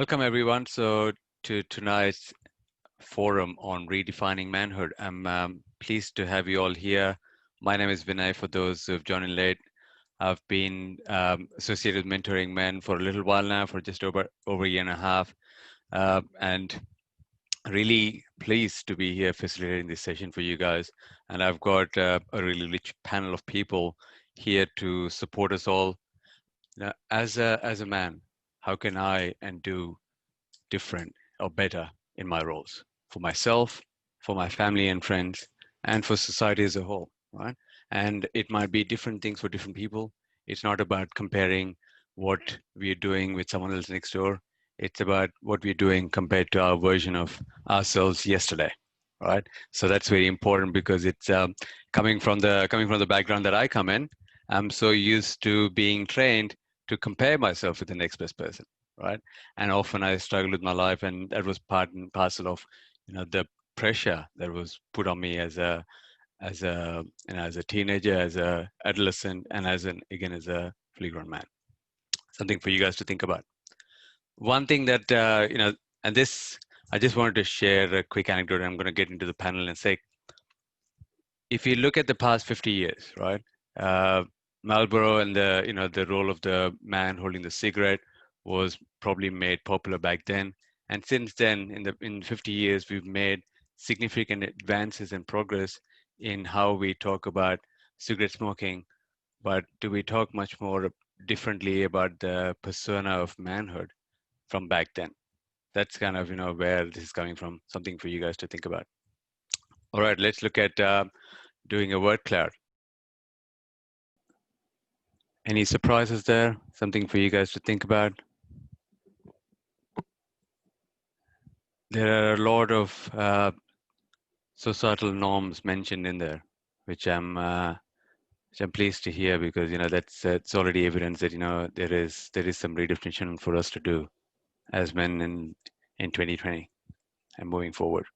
Welcome, everyone. So, to tonight's forum on redefining manhood, I'm pleased to have you all here. My name is Vinay. For those who've joined in late, I've been associated with mentoring men for a little while now, for just over a year and a half, and really pleased to be here facilitating this session for you guys. And I've got a really rich panel of people here to support us all. Now, as a man, how can I and do different or better in my roles for myself, for my family and friends, and for society as a whole, right? And it might be different things for different people. It's not about comparing what we're doing with someone else next door. It's about what we're doing compared to our version of ourselves yesterday, right? So that's very important because it's coming from the background that I come in. I'm so used to being trained to compare myself with the next best person, right? And often I struggled with my life, and that was part and parcel of the pressure that was put on me as a teenager, as a adolescent, and as a fully grown man. Something for you guys to think about. One thing that and this I just wanted to share a quick anecdote. I'm going to get into the panel and say, if you look at the past 50 years, right? Uh, Marlboro and the role of the man holding the cigarette was probably made popular back then. And since then, in 50 years, we've made significant advances and progress in how we talk about cigarette smoking. But do we talk much more differently about the persona of manhood from back then? That's kind of where this is coming from. Something for you guys to think about. All right, let's look at doing a word cloud. Any surprises there? Something for you guys to think about? There are a lot of societal norms mentioned in there, which I'm pleased to hear, because that's already evidence that there is some redefinition for us to do as men in 2020 and moving forward.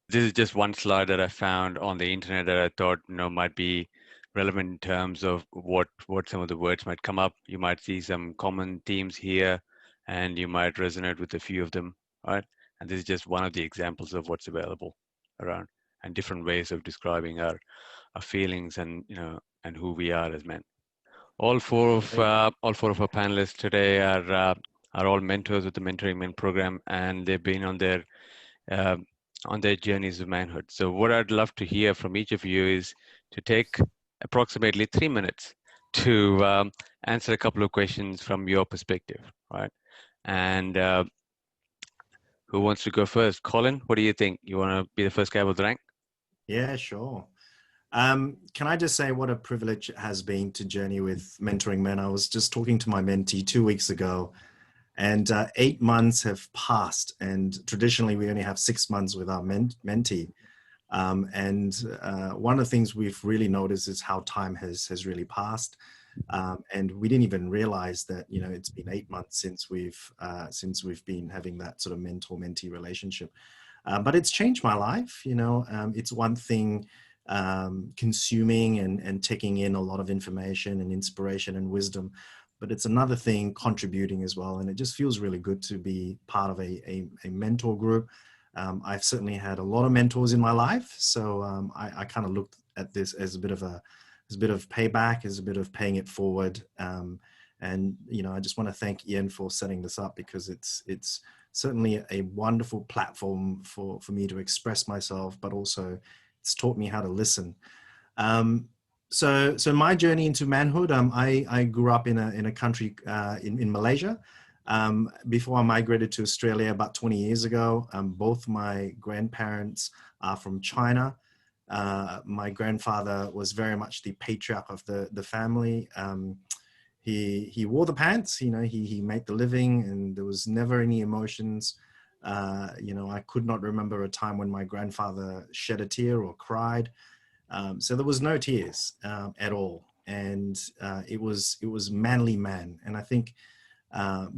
This is just one slide that I found on the internet that I thought might be relevant in terms of what some of the words might come up. You might see some common themes here, and you might resonate with a few of them, right? And this is just one of the examples of what's available around, and different ways of describing our feelings and who we are as men. All four of our panelists today are all mentors with the Mentoring Men program, and they've been uh, on their journeys of manhood. So what I'd love to hear from each of you is to take approximately 3 minutes to answer a couple of questions from your perspective, right? And who wants to go first? Colin, what do you think? You want to be the first guy with the rank? Yeah, sure. Can I just say what a privilege it has been to journey with Mentoring Men? I was just talking to my mentee 2 weeks ago, and 8 months have passed. And traditionally, we only have 6 months with our mentee. One of the things we've really noticed is how time has really passed. And we didn't even realize that it's been 8 months since we've been having that sort of mentor-mentee relationship. But it's changed my life. It's one thing consuming and taking in a lot of information and inspiration and wisdom, but it's another thing contributing as well. And it just feels really good to be part of a mentor group. I've certainly had a lot of mentors in my life, so I kind of looked at this as a bit of payback, as a bit of paying it forward. I just want to thank Ian for setting this up, because it's certainly a wonderful platform for me to express myself, but also it's taught me how to listen. So my journey into manhood, I grew up in a country in Malaysia. Before I migrated to Australia about 20 years ago. Both my grandparents are from China. My grandfather was very much the patriarch of the family. He wore the pants, he made the living, and there was never any emotions. I could not remember a time when my grandfather shed a tear or cried. So there was no tears at all. And it was manly man. And I think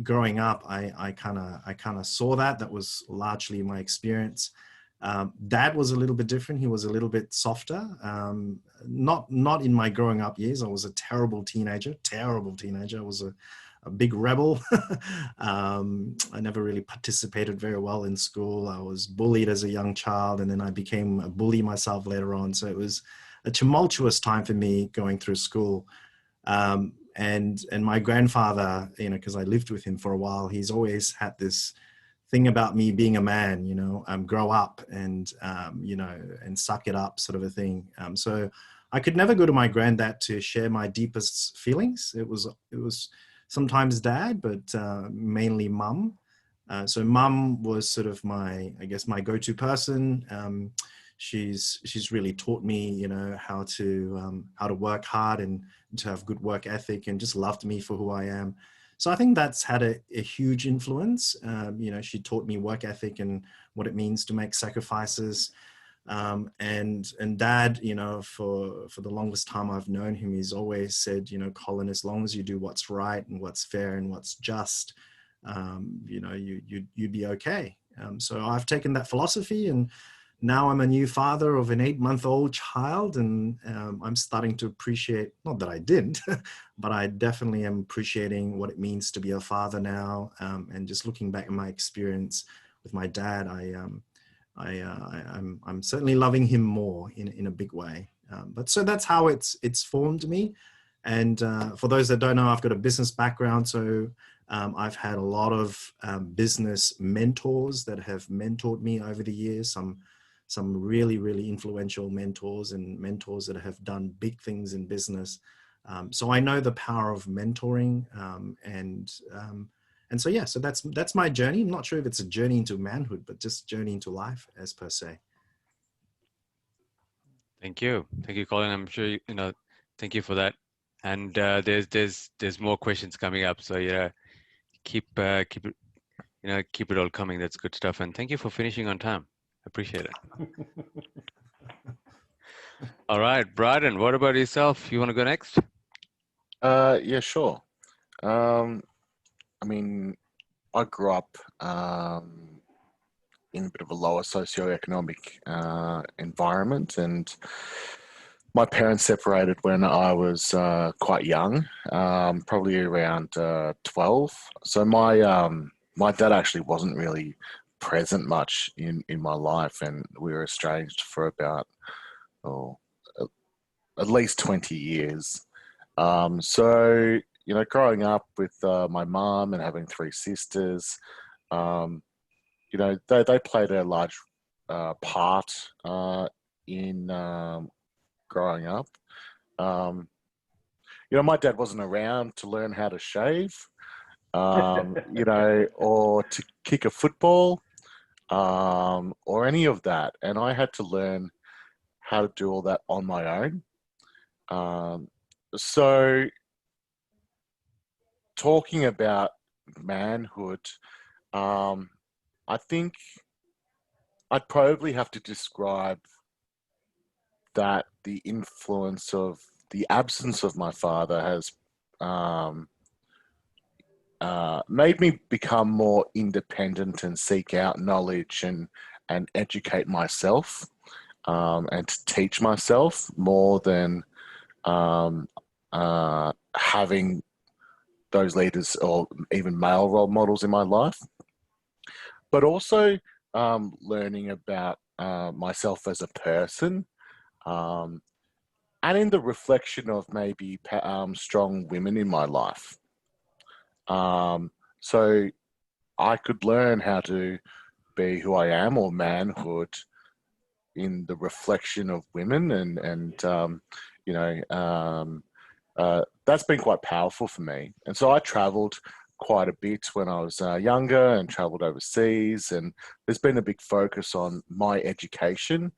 growing up, I kind of saw that. That was largely my experience. Dad was a little bit different. He was a little bit softer. Not in my growing up years. I was a terrible teenager. I was a big rebel. I never really participated very well in school. I was bullied as a young child, and then I became a bully myself later on. So it was a tumultuous time for me going through school. And my grandfather, because I lived with him for a while, he's always had this thing about me being a man, grow up and, and suck it up sort of a thing. So I could never go to my granddad to share my deepest feelings. It was sometimes dad, but mainly mum. So mum was sort of I guess, my go-to person. She's really taught me, how to work hard and to have good work ethic, and just loved me for who I am. So I think that's had a huge influence. She taught me work ethic and what it means to make sacrifices. And dad, for the longest time I've known him, he's always said, Colin, as long as you do what's right and what's fair and what's just, you'd be okay. So I've taken that philosophy, and now I'm a new father of an 8-month-old child, and I'm starting to appreciate, not that I didn't, but I definitely am appreciating what it means to be a father now. And just looking back at my experience with my dad, I'm certainly loving him more in a big way. But so that's how it's formed me. And for those that don't know, I've got a business background. So I've had a lot of business mentors that have mentored me over the years. Some really, really influential mentors, and mentors that have done big things in business. So I know the power of mentoring, and so, yeah, so that's my journey. I'm not sure if it's a journey into manhood, but just journey into life as per se. Thank you, Colin. I'm sure thank you for that. And there's more questions coming up. So keep it keep it all coming. That's good stuff. And thank you for finishing on time. Appreciate it. All right, Bryden, what about yourself? You want to go next? Yeah, sure. I mean, I grew up in a bit of a lower socioeconomic environment, and my parents separated when I was quite young, probably around 12. So my dad actually wasn't really present much in my life, and we were estranged for about at least 20 years. So, growing up with my mum and having three sisters, they played a large part in growing up. My dad wasn't around to learn how to shave, or to kick a football, or any of that. And I had to learn how to do all that on my own. So talking about manhood, I think I'd probably have to describe that the influence of the absence of my father has made me become more independent and seek out knowledge and educate myself, and to teach myself more than having those leaders or even male role models in my life, but also learning about myself as a person, and in the reflection of maybe strong women in my life. So I could learn how to be who I am, or manhood, in the reflection of women, and that's been quite powerful for me. And so I traveled quite a bit when I was younger, and traveled overseas, and there's been a big focus on my education.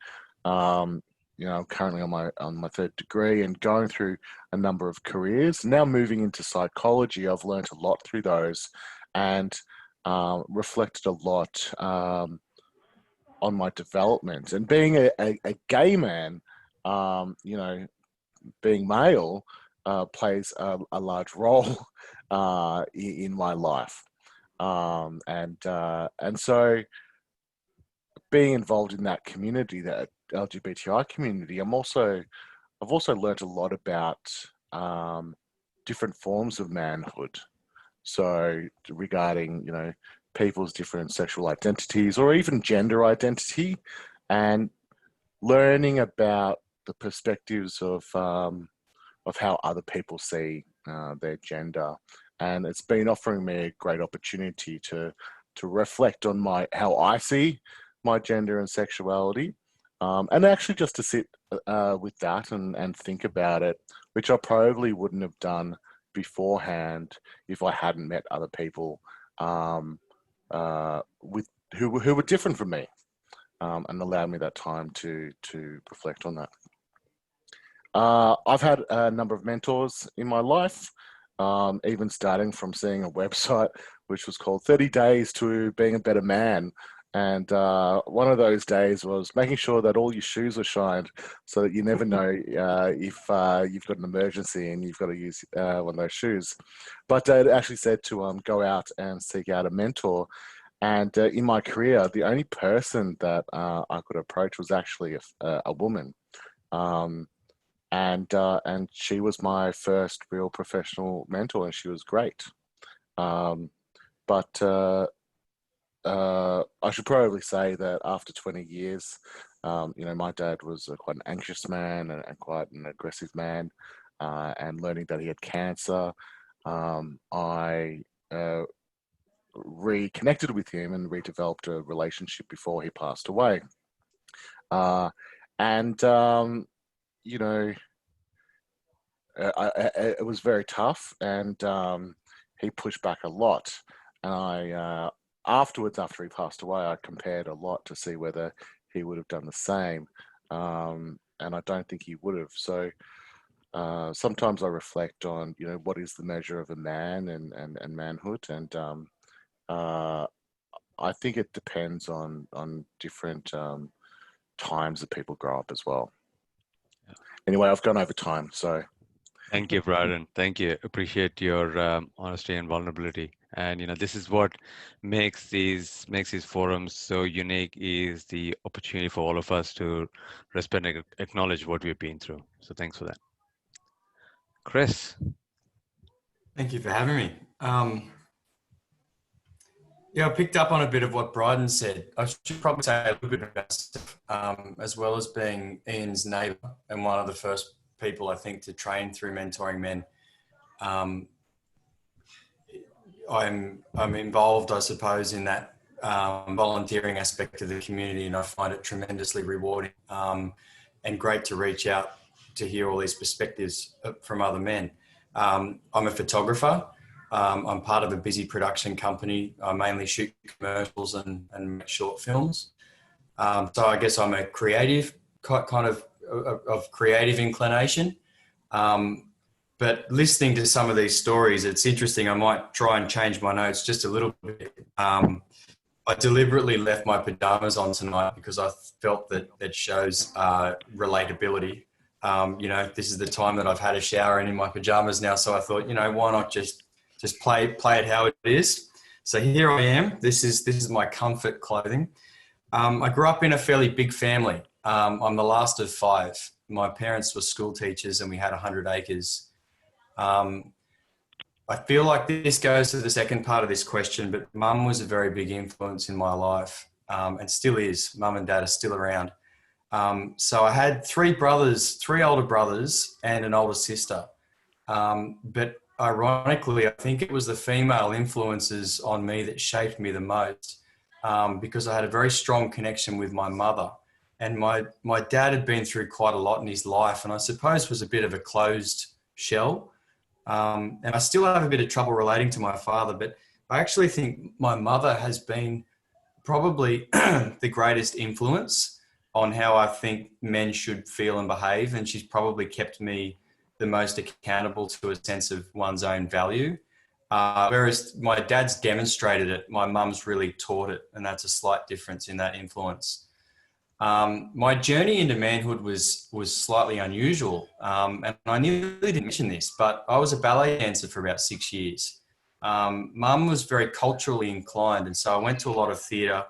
Currently on my third degree and going through a number of careers. Now moving into psychology, I've learned a lot through those, and reflected a lot on my development. And being a gay man, being male, plays a large role in my life, and so being involved in that community, that LGBTI community, I've also learned a lot about different forms of manhood. So regarding, people's different sexual identities or even gender identity, and learning about the perspectives of how other people see their gender. And it's been offering me a great opportunity to reflect on how I see my gender and sexuality, and actually just to sit with that and think about it, which I probably wouldn't have done beforehand if I hadn't met other people with who were different from me, and allowed me that time to reflect on that. I've had a number of mentors in my life, even starting from seeing a website which was called 30 Days to Being a Better Man. And one of those days was making sure that all your shoes are shined so that you never know if you've got an emergency and you've got to use one of those shoes. But it actually said to go out and seek out a mentor. And in my career, the only person that I could approach was actually a woman. And she was my first real professional mentor, and she was great. But I should probably say that after 20 years, my dad was quite an anxious man and quite an aggressive man, and learning that he had cancer, I reconnected with him and redeveloped a relationship before he passed away. And it was very tough, and he pushed back a lot. And I afterwards, after he passed away, I compared a lot to see whether he would have done the same, and I don't think he would have. So sometimes I reflect on what is the measure of a man and manhood, and I think it depends on different times that people grow up as well. Yeah. Anyway, I've gone over time, so. Thank you, Braden. Thank you. Appreciate your honesty and vulnerability. And this is what makes these forums so unique, is the opportunity for all of us to respect and acknowledge what we've been through. So thanks for that. Chris. Thank you for having me. Yeah, I picked up on a bit of what Bryden said. I should probably say a little bit about myself, as well as being Ian's neighbour and one of the first people, I think, to train through Mentoring Men. I'm involved, I suppose, in that volunteering aspect of the community, and I find it tremendously rewarding and great to reach out to hear all these perspectives from other men. I'm a photographer. I'm part of a busy production company. I mainly shoot commercials and make short films. So I guess I'm a creative, kind of creative inclination. But listening to some of these stories, it's interesting. I might try and change my notes just a little bit. I deliberately left my pajamas on tonight because I felt that shows relatability. This is the time that I've had a shower and in my pajamas now. So I thought, why not just play it how it is. So here I am. This is my comfort clothing. I grew up in a fairly big family. I'm the last of 5. My parents were school teachers and we had 100 acres. I feel like this goes to the second part of this question, but Mum was a very big influence in my life, and still is. Mum and Dad are still around. So I had 3 older brothers and an older sister. But ironically, I think it was the female influences on me that shaped me the most, because I had a very strong connection with my mother. And my dad had been through quite a lot in his life, and I suppose was a bit of a closed shell. And I still have a bit of trouble relating to my father, but I actually think my mother has been probably the greatest influence on how I think men should feel and behave. And she's probably kept me the most accountable to a sense of one's own value. Whereas my dad's demonstrated it, my mum's really taught it. And that's a slight difference in that influence. My journey into manhood was slightly unusual. And I nearly didn't mention this, but I was a ballet dancer for about 6 years. Mum was very culturally inclined. And so I went to a lot of theatre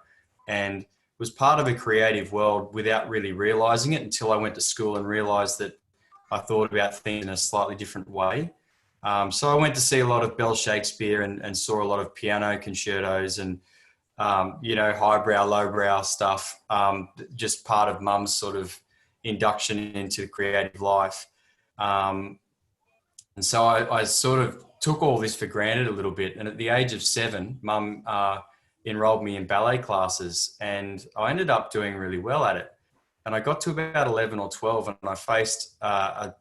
and was part of a creative world without really realising it until I went to school and realised that I thought about things in a slightly different way. So I went to see a lot of Bell Shakespeare and saw a lot of piano concertos and, highbrow, lowbrow stuff, just part of mum's sort of induction into creative life. And so I sort of took all this for granted a little bit. And at the age of 7, mum enrolled me in ballet classes, and I ended up doing really well at it. And I got to about 11 or 12 and I faced, I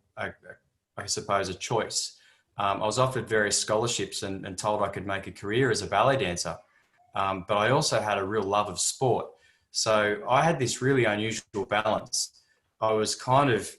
suppose, a choice. I was offered various scholarships and told I could make a career as a ballet dancer. But I also had a real love of sport. So I had this really unusual balance. I was kind of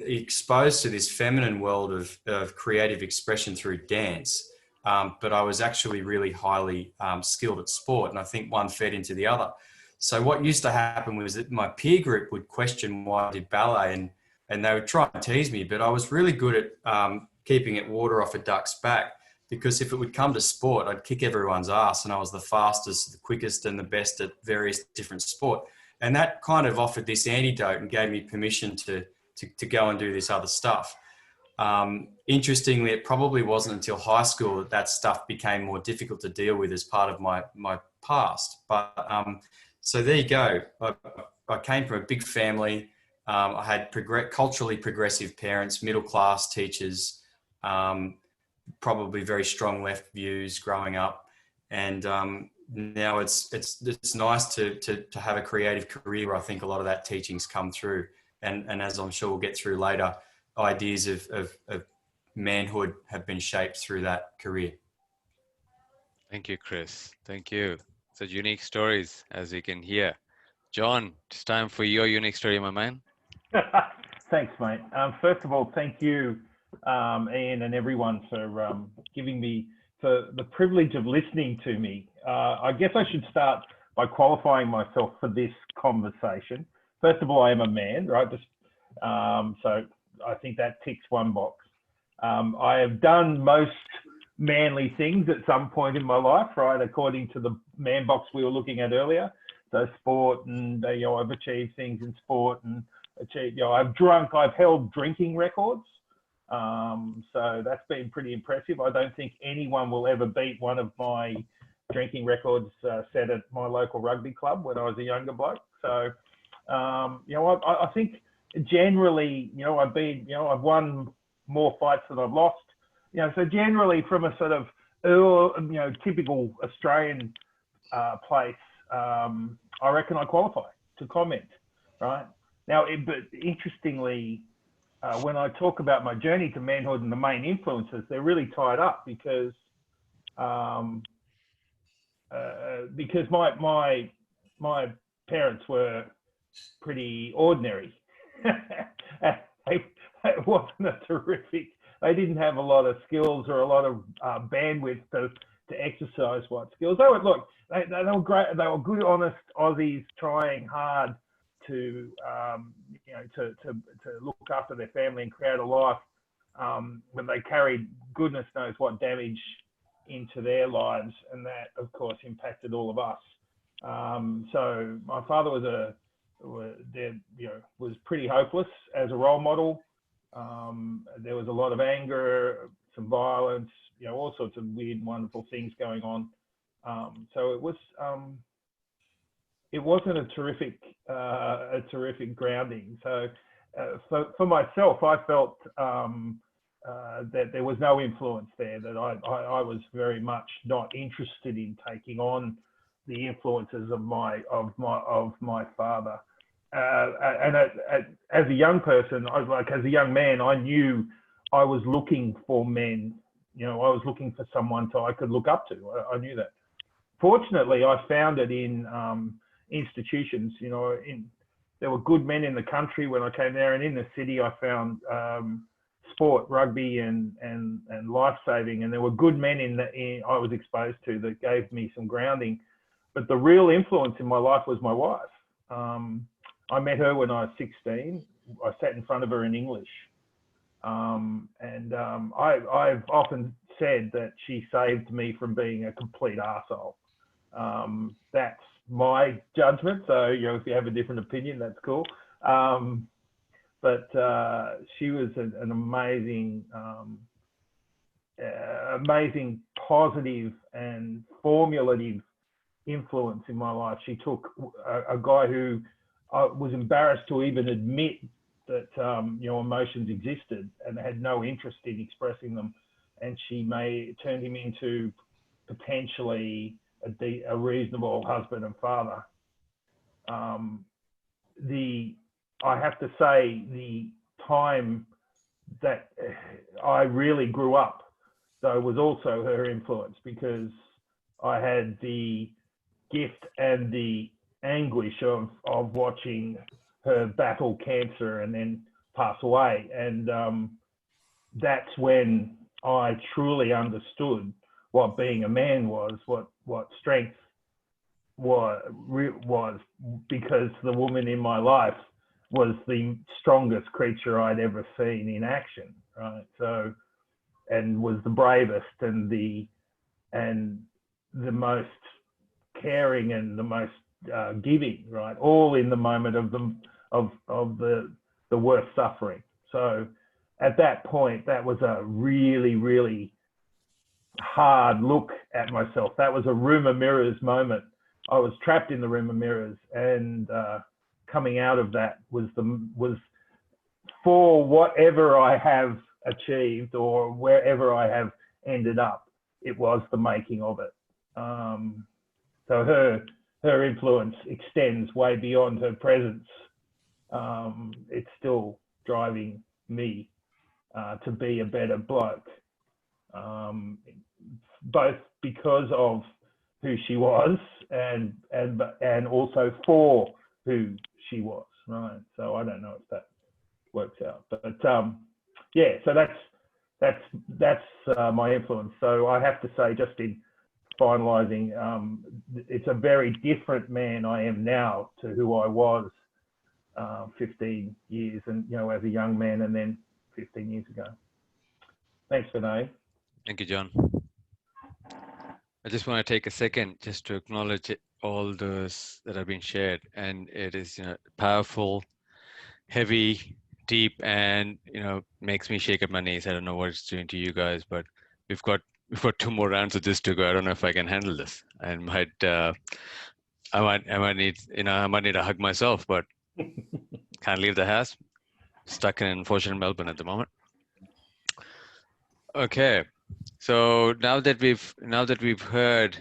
exposed to this feminine world of creative expression through dance. But I was actually really highly skilled at sport. And I think one fed into the other. So what used to happen was that my peer group would question why I did ballet and they would try and tease me, but I was really good at keeping it water off a duck's back, because if it would come to sport, I'd kick everyone's ass and I was the fastest, the quickest and the best at various different sport. And that kind of offered this antidote and gave me permission to go and do this other stuff. Interestingly, it probably wasn't until high school that stuff became more difficult to deal with as part of my past. But so there you go. I came from a big family. I had culturally progressive parents, middle-class teachers, probably very strong left views growing up. And now it's nice to have a creative career where I think a lot of that teaching's come through. And as I'm sure we'll get through later, ideas of manhood have been shaped through that career. Thank you, Chris. Thank you. Such unique stories, as you can hear. John, it's time for your unique story, my man. Thanks, mate. First of all, thank you, Ian and everyone, for giving me the privilege of listening to me. I guess I should start by qualifying myself for this conversation. First of all, I am a man, right? So I think that ticks one box. I have done most manly things at some point in my life, right? According to the man box we were looking at earlier. So sport and, I've achieved things in sport and achieved, I've held drinking records. So that's been pretty impressive. I don't think anyone will ever beat one of my drinking records set at my local rugby club when I was a younger bloke. So, I think generally, I've won more fights than I've lost. So generally from a sort of, typical Australian place, I reckon I qualify to comment, right? Now, but interestingly, when I talk about my journey to manhood and the main influences, they're really tied up because my parents were pretty ordinary. It wasn't a terrific. They didn't have a lot of skills or a lot of bandwidth to exercise what skills. They were great. They were good, honest Aussies trying hard to look after their family and create a life when they carried goodness knows what damage into their lives, and that of course impacted all of us. So my father was pretty hopeless as a role model. There was a lot of anger, some violence, all sorts of weird, wonderful things going on. So it wasn't a terrific grounding. So for myself, I felt that there was no influence there, that I was very much not interested in taking on the influences of my father. And as a young person, as a young man, I knew I was looking for men. I was looking for someone I could look up to. I knew that. Fortunately, I found it in institutions. There were good men in the country when I came there, and in the city, I found sport, rugby, and life saving. And there were good men I was exposed to that gave me some grounding. But the real influence in my life was my wife. I met her when I was 16. I sat in front of her in English. I've often said that she saved me from being a complete arsehole. That's my judgment. So, if you have a different opinion, that's cool. But she was an amazing amazing positive and formulative influence in my life. She took a guy who was embarrassed to even admit that emotions existed and had no interest in expressing them, and she turned him into potentially a reasonable husband and father. I have to say, the time that I really grew up, though, was also her influence, because I had the gift and the anguish of watching her battle cancer and then pass away. And that's when I truly understood what being a man was, what strength was, because the woman in my life was the strongest creature I'd ever seen in action, right? So, and was the bravest and the most caring and the most giving, right? All in the moment of the worst suffering. So at that point, that was a really, really hard look at myself. That was a room of mirrors moment. I was trapped in the room of mirrors, and coming out of that was for whatever I have achieved or wherever I have ended up, it was the making of it. So her influence extends way beyond her presence. It's still driving me to be a better bloke, both because of who she was and also for who she was, right? So I don't know if that works out, but yeah. So that's my influence. So I have to say, just in finalising, it's a very different man I am now to who I was 15 years, and as a young man, and then 15 years ago. Thanks, Vinay. Thank you, John. I just want to take a second just to acknowledge all those that have been shared, and it is powerful, heavy, deep, and makes me shake up my knees. I don't know what it's doing to you guys, but we've got 2 more rounds of this to go. I don't know if I can handle this, and I might need a hug myself, but can't leave the house. Stuck in unfortunate Melbourne at the moment. Okay, so now that we've heard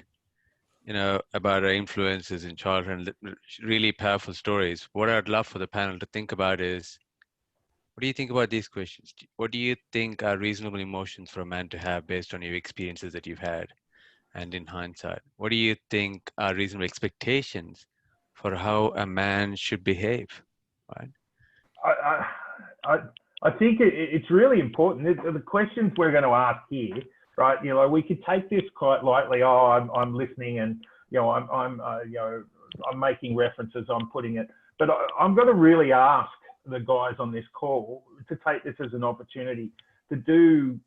about our influences in childhood, really powerful stories, what I'd love for the panel to think about is, what do you think about these questions? What do you think are reasonable emotions for a man to have based on your experiences that you've had? And in hindsight, what do you think are reasonable expectations for how a man should behave? Right? I think it's really important. The questions we're going to ask here, right? We could take this quite lightly. Oh, I'm listening, and I'm making references. I'm putting it, but I'm going to really ask the guys on this call to take this as an opportunity to do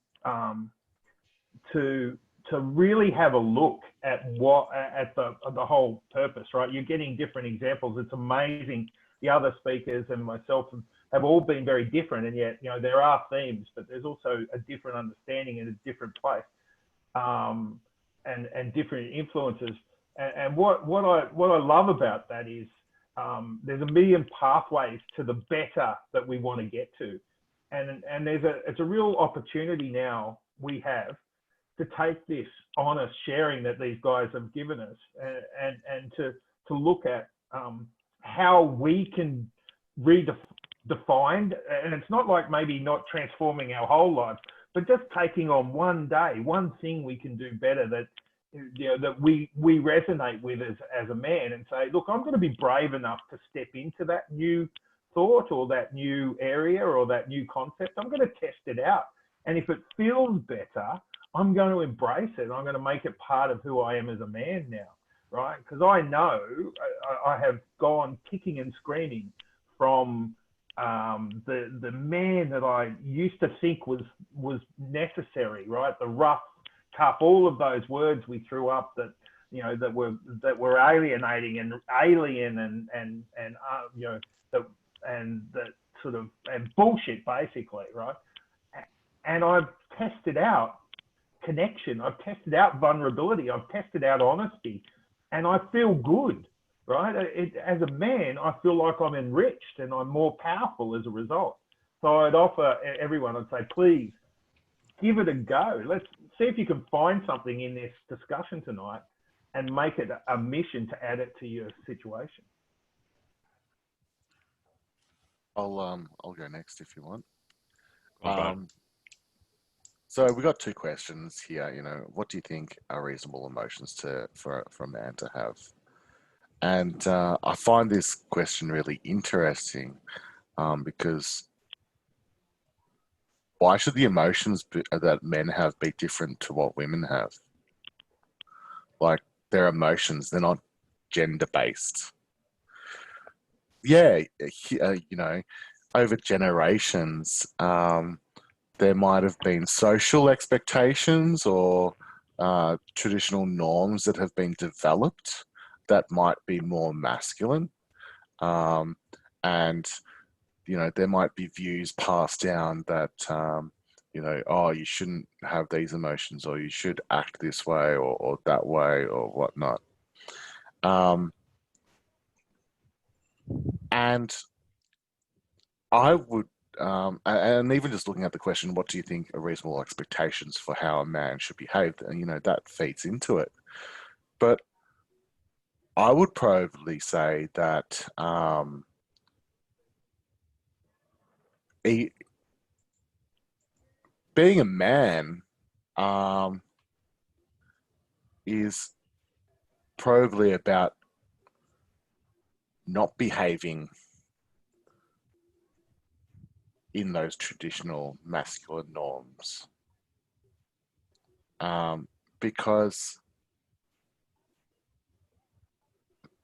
to really have a look at the whole purpose, right? You're getting different examples. It's amazing. The other speakers and myself have all been very different, and yet there are themes, but there's also a different understanding in a different place, and different influences. And what I love about that is there's a million pathways to the better that we want to get to, and it's a real opportunity now we have to take this honest sharing that these guys have given us, and to look at how we can redefine, and it's not like maybe not transforming our whole life, but just taking on one day, one thing we can do better that that we resonate with as a man, and say, look, I'm going to be brave enough to step into that new thought or that new area or that new concept. I'm going to test it out, and if it feels better, I'm going to embrace it. I'm going to make it part of who I am as a man now, right? Because I know I have gone kicking and screaming from the man that I used to think was necessary, right? The rough, tough, all of those words we threw up that that were alienating and alien and that bullshit, basically, right? And I've tested out connection. I've tested out vulnerability. I've tested out honesty, and I feel good, right? As a man, I feel like I'm enriched and I'm more powerful as a result. So I'd offer everyone, I'd say, please give it a go. Let's see if you can find something in this discussion tonight and make it a mission to add it to your situation. I'll go next if you want. Okay. So we got two questions here. You know, what do you think are reasonable emotions for a man to have? And I find this question really interesting because why should the emotions that men have be different to what women have? Like, their emotions, they're not gender based. Yeah, you know, over generations, there might have been social expectations or traditional norms that have been developed that might be more masculine. And, you know, there might be views passed down that, you know, oh, you shouldn't have these emotions, or you should act this way or that way or whatnot. And I would, and even just looking at the question, what do you think are reasonable expectations for how a man should behave? And, you know, that feeds into it. But I would probably say that being a man is probably about not behaving in those traditional masculine norms, because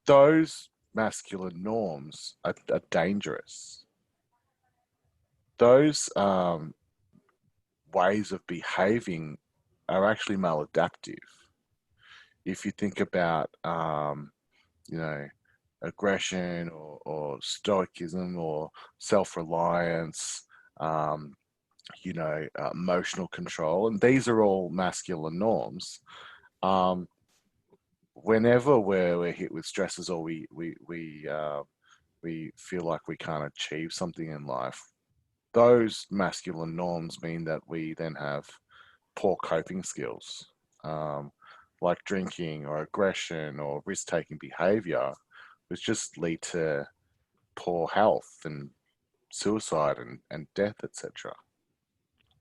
those masculine norms are dangerous. Those ways of behaving are actually maladaptive. If you think about, you know, aggression or stoicism or self-reliance, you know, emotional control, and these are all masculine norms. Whenever we're hit with stresses or we feel like we can't achieve something in life, those masculine norms mean that we then have poor coping skills, like drinking or aggression or risk-taking behavior, which just lead to poor health and suicide and death, etc.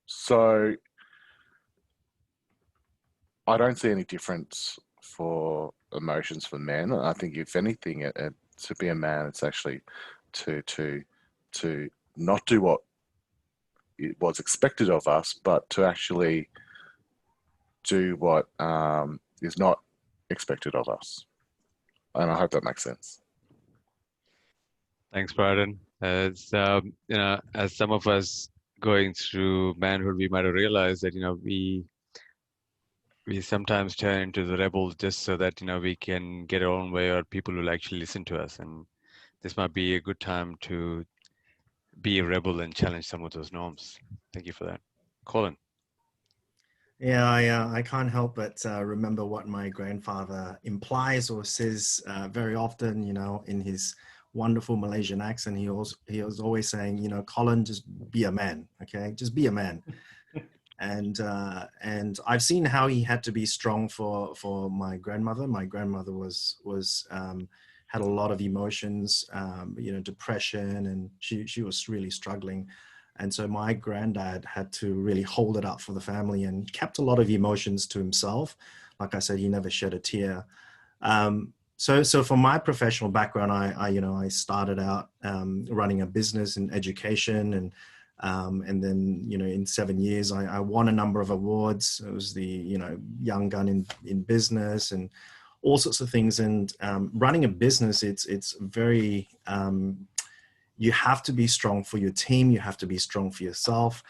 So I don't see any difference for emotions for men. I think if anything, to be a man, it's actually to not do what it was expected of us, but to actually do what is not expected of us. And I hope that makes sense. Thanks, Brandon. As you know, as some of us going through manhood, we might have realized that, you know, we sometimes turn into the rebels just so that, you know, we can get our own way, or people will actually listen to us. And this might be a good time to be a rebel and challenge some of those norms. Thank you for that. Colin. Yeah, I can't help but remember what my grandfather implies or says very often, you know, in his wonderful Malaysian accent. He was always saying, you know, Colin, just be a man, okay? Just be a man. And I've seen how he had to be strong for my grandmother. My grandmother was had a lot of emotions, you know, depression, and she was really struggling. And so my granddad had to really hold it up for the family and kept a lot of emotions to himself. Like I said, he never shed a tear. So for my professional background, I started out running a business in education, and then, you know, in 7 years, I won a number of awards. It was the, you know, young gun in business and all sorts of things. And running a business, it's very, you have to be strong for your team. You have to be strong for yourself.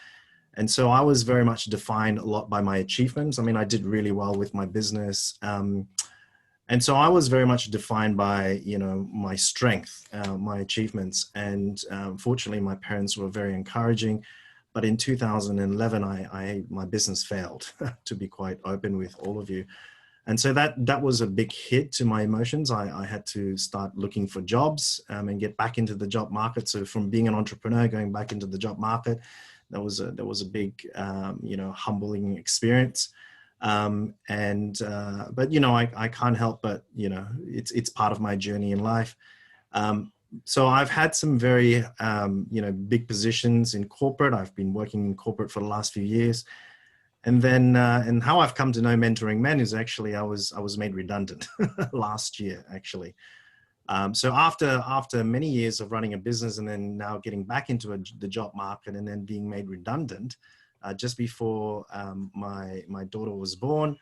And so I was very much defined a lot by my achievements. I mean, I did really well with my business. And so I was very much defined by, you know, my strength, my achievements. And fortunately, my parents were very encouraging. But in 2011, my business failed, to be quite open with all of you. And so that was a big hit to my emotions. I had to start looking for jobs and get back into the job market. So from being an entrepreneur, going back into the job market, that was a big, humbling experience. But, I can't help but, it's part of my journey in life. So I've had some very, big positions in corporate. I've been working in corporate for the last few years. And then, and how I've come to know Mentoring Men is actually I was made redundant last year, actually. So after many years of running a business and then now getting back into the job market and then being made redundant, just before my daughter was born,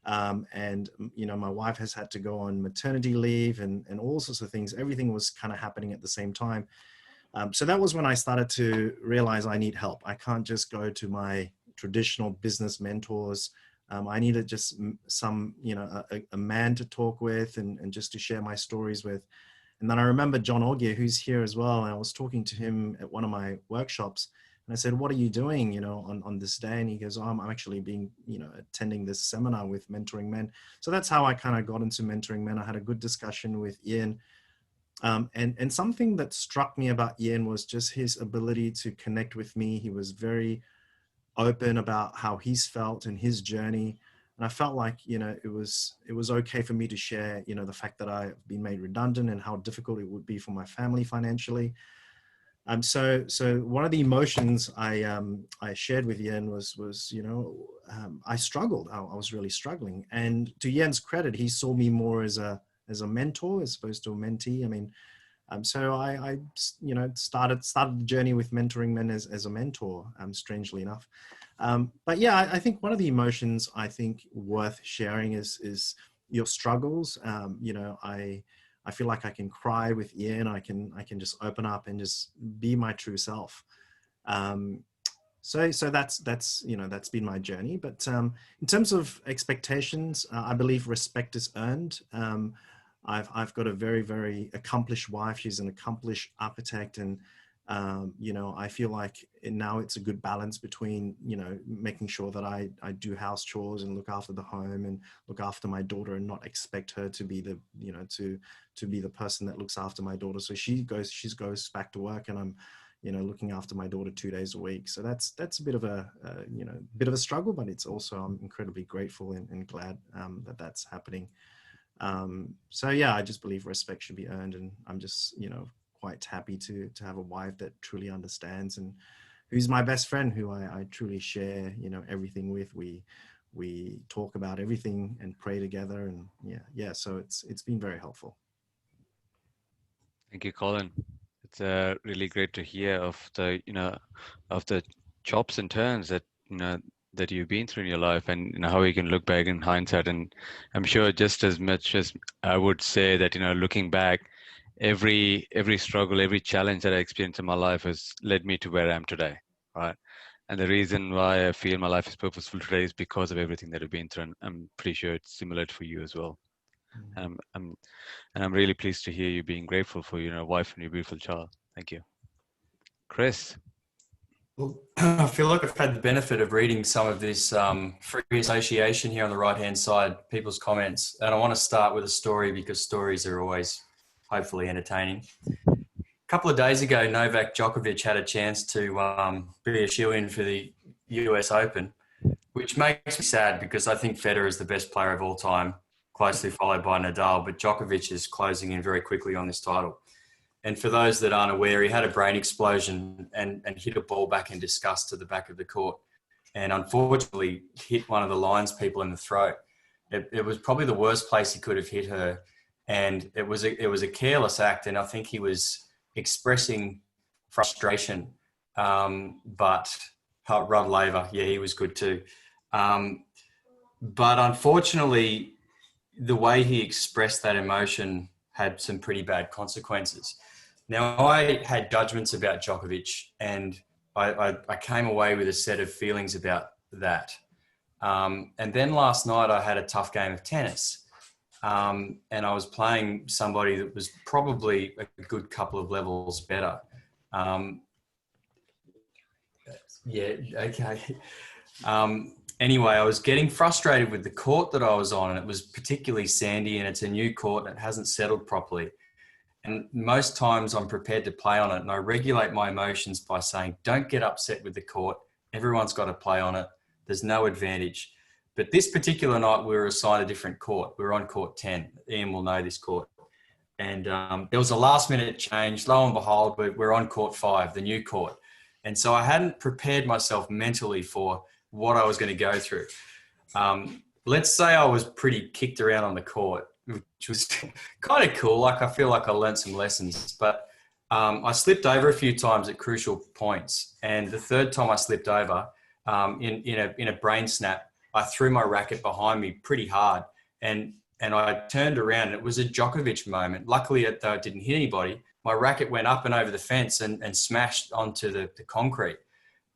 and my wife has had to go on maternity leave and all sorts of things. Everything was kind of happening at the same time. So that was when I started to realize I need help. I can't just go to my traditional business mentors. I needed just some, a man to talk with and just to share my stories with. And then I remember John Augier, who's here as well. And I was talking to him at one of my workshops. And I said, what are you doing, on this day? And he goes, I'm actually attending this seminar with Mentoring Men. So that's how I kind of got into Mentoring Men. I had a good discussion with Ian. And something that struck me about Ian was just his ability to connect with me. He was very open about how he's felt and his journey. And I felt like, it was okay for me to share, the fact that I've been made redundant and how difficult it would be for my family financially. So one of the emotions I shared with Ian was I struggled. I was really struggling. And to Ian's credit, he saw me more as a mentor as opposed to a mentee. I mean, so I started the journey with Mentoring Men as a mentor, strangely enough. But yeah, I think one of the emotions I think worth sharing is your struggles. I feel like I can cry with Ian. I can just open up and just be my true self. So that's been my journey. But in terms of expectations, I believe respect is earned. I've got a very, very accomplished wife. She's an accomplished architect, and I feel like now it's a good balance between making sure that I do house chores and look after the home and look after my daughter, and not expect her to be the to be the person that looks after my daughter. So she goes back to work, and I'm looking after my daughter 2 days a week. So that's a bit of a bit of a struggle, but it's also, I'm incredibly grateful and glad that that's happening. So yeah, I just believe respect should be earned, and I'm just quite happy to have a wife that truly understands and who's my best friend, who I truly share everything with. We talk about everything and pray together, and yeah. So it's been very helpful. Thank you, Colin. It's really great to hear of the of the chops and turns that that you've been through in your life, and how you can look back in hindsight. And I'm sure just as much as I would say that looking back, every struggle, every challenge that I experienced in my life has led me to where I am today, right? And the reason why I feel my life is purposeful today is because of everything that I've been through, and I'm pretty sure it's similar for you as well. I'm really pleased to hear you being grateful for your wife and your beautiful child. Thank you. Chris. Well, I feel like I've had the benefit of reading some of this free association here on the right-hand side, people's comments. And I want to start with a story, because stories are always hopefully entertaining. A couple of days ago, Novak Djokovic had a chance to be a shoe-in for the US Open, which makes me sad, because I think Federer is the best player of all time, closely followed by Nadal, but Djokovic is closing in very quickly on this title. And for those that aren't aware, he had a brain explosion and hit a ball back in disgust to the back of the court, and unfortunately hit one of the Lions people in the throat. It was probably the worst place he could have hit her, and it was a careless act, and I think he was expressing frustration. But Rod Laver, yeah, he was good too. But unfortunately, the way he expressed that emotion had some pretty bad consequences. Now, I had judgments about Djokovic, and I came away with a set of feelings about that. And then last night I had a tough game of tennis, and I was playing somebody that was probably a good couple of levels better. Yeah, okay. Anyway, I was getting frustrated with the court that I was on, and it was particularly sandy, and it's a new court and it hasn't settled properly. And most times I'm prepared to play on it, and I regulate my emotions by saying, don't get upset with the court. Everyone's got to play on it. There's no advantage. But this particular night, we were assigned a different court. We were on court 10. Ian will know this court. And there was a last minute change. Lo and behold, we're on court 5, the new court. And so I hadn't prepared myself mentally for what I was going to go through. Let's say I was pretty kicked around on the court, which was kind of cool. Like, I feel like I learned some lessons, but I slipped over a few times at crucial points. And the third time I slipped over, in a brain snap, I threw my racket behind me pretty hard, and I turned around, and it was a Djokovic moment. Luckily, though it didn't hit anybody, my racket went up and over the fence and smashed onto the concrete,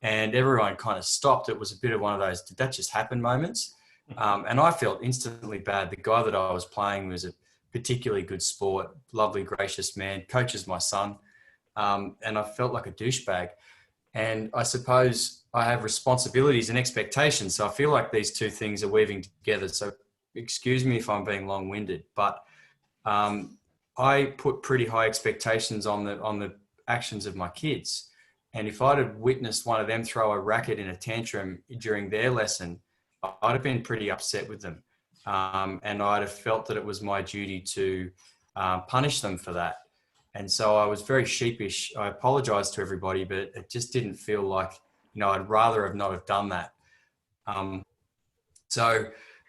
and everyone kind of stopped. It was a bit of one of those, did that just happen moments? And I felt instantly bad. The guy that I was playing was a particularly good sport, lovely, gracious man, coaches my son. And I felt like a douchebag. And I suppose I have responsibilities and expectations. So I feel like these two things are weaving together. So excuse me if I'm being long-winded, but I put pretty high expectations on the actions of my kids. And if I'd have witnessed one of them throw a racket in a tantrum during their lesson, I'd have been pretty upset with them. And I'd have felt that it was my duty to punish them for that. And so I was very sheepish. I apologized to everybody, but it just didn't feel like, I'd rather have not have done that. So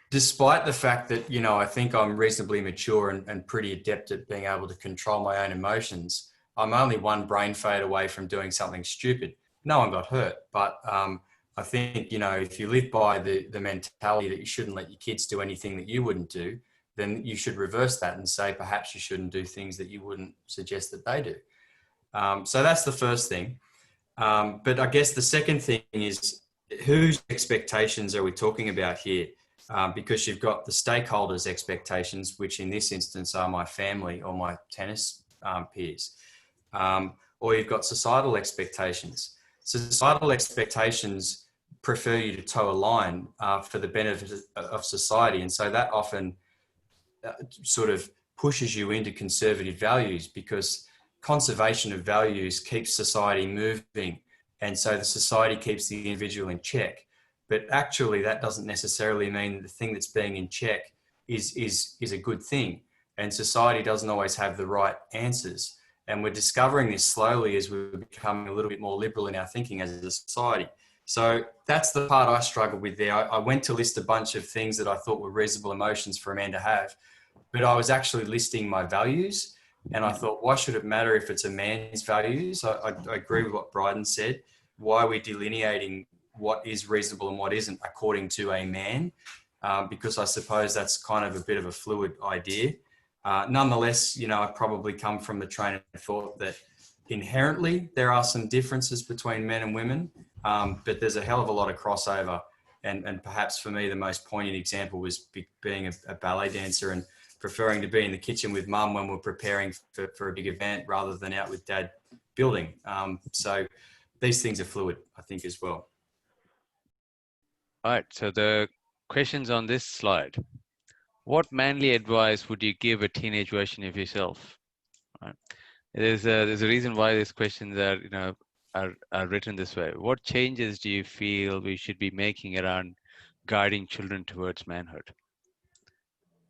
despite the fact that, I think I'm reasonably mature and pretty adept at being able to control my own emotions, I'm only one brain fade away from doing something stupid. No one got hurt, but I think, if you live by the mentality that you shouldn't let your kids do anything that you wouldn't do, then you should reverse that and say, perhaps you shouldn't do things that you wouldn't suggest that they do. So that's the first thing. But I guess the second thing is, whose expectations are we talking about here? Because you've got the stakeholders' expectations, which in this instance are my family or my tennis peers. Or you've got societal expectations. Societal expectations prefer you to toe a line for the benefit of society. And so that often sort of pushes you into conservative values, because conservation of values keeps society moving. And so the society keeps the individual in check. But actually, that doesn't necessarily mean that the thing that's being in check is a good thing. And society doesn't always have the right answers. And we're discovering this slowly as we're becoming a little bit more liberal in our thinking as a society. So that's the part I struggled with there. I went to list a bunch of things that I thought were reasonable emotions for a man to have, but I was actually listing my values. And I thought, why should it matter if it's a man's values? I agree with what Bryden said. Why are we delineating what is reasonable and what isn't according to a man? Because I suppose that's kind of a bit of a fluid idea. Nonetheless, I probably come from the train of thought that inherently there are some differences between men and women, but there's a hell of a lot of crossover. And perhaps for me, the most poignant example was being a ballet dancer and preferring to be in the kitchen with mum when we're preparing for a big event rather than out with dad building. So these things are fluid, I think, as well. All right, so the questions on this slide. What manly advice would you give a teenage version of yourself? Right. There's a reason why these questions are written this way. What changes do you feel we should be making around guiding children towards manhood?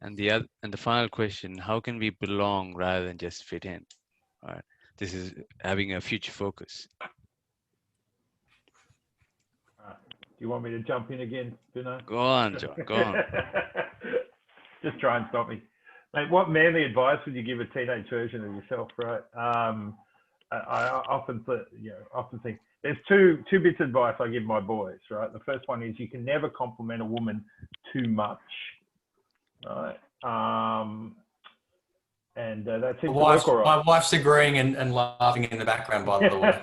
And the final question: how can we belong rather than just fit in? All right. This is having a future focus. Do you want me to jump in again, Vinay? Go on, John. Go on. Just try and stop me. Mate, what manly advice would you give a teenage version of yourself, right? I often think there's two bits of advice I give my boys, right? The first one is you can never compliment a woman too much, right? And that seems to work all right. My wife's agreeing and laughing in the background, by the way.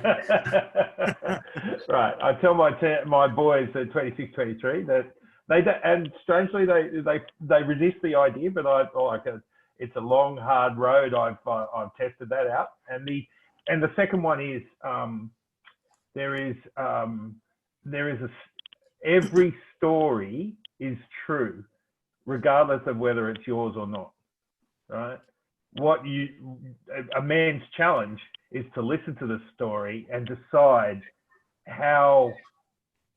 Right. I tell my boys at 26, 23 that and strangely they resist the idea, but it's a long, hard road. I've tested that out. And the second one is every story is true, regardless of whether it's yours or not, right? A man's challenge is to listen to the story and decide how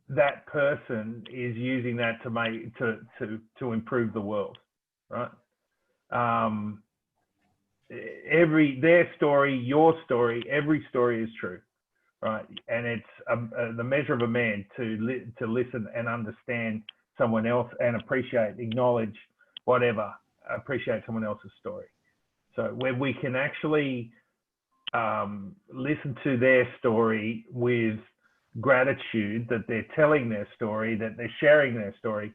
that person is using that to improve the world, right? Their story, your story, every story is true, right? And it's the measure of a man to listen and understand someone else and acknowledge, appreciate someone else's story. So where we can actually listen to their story with gratitude that they're telling their story, that they're sharing their story,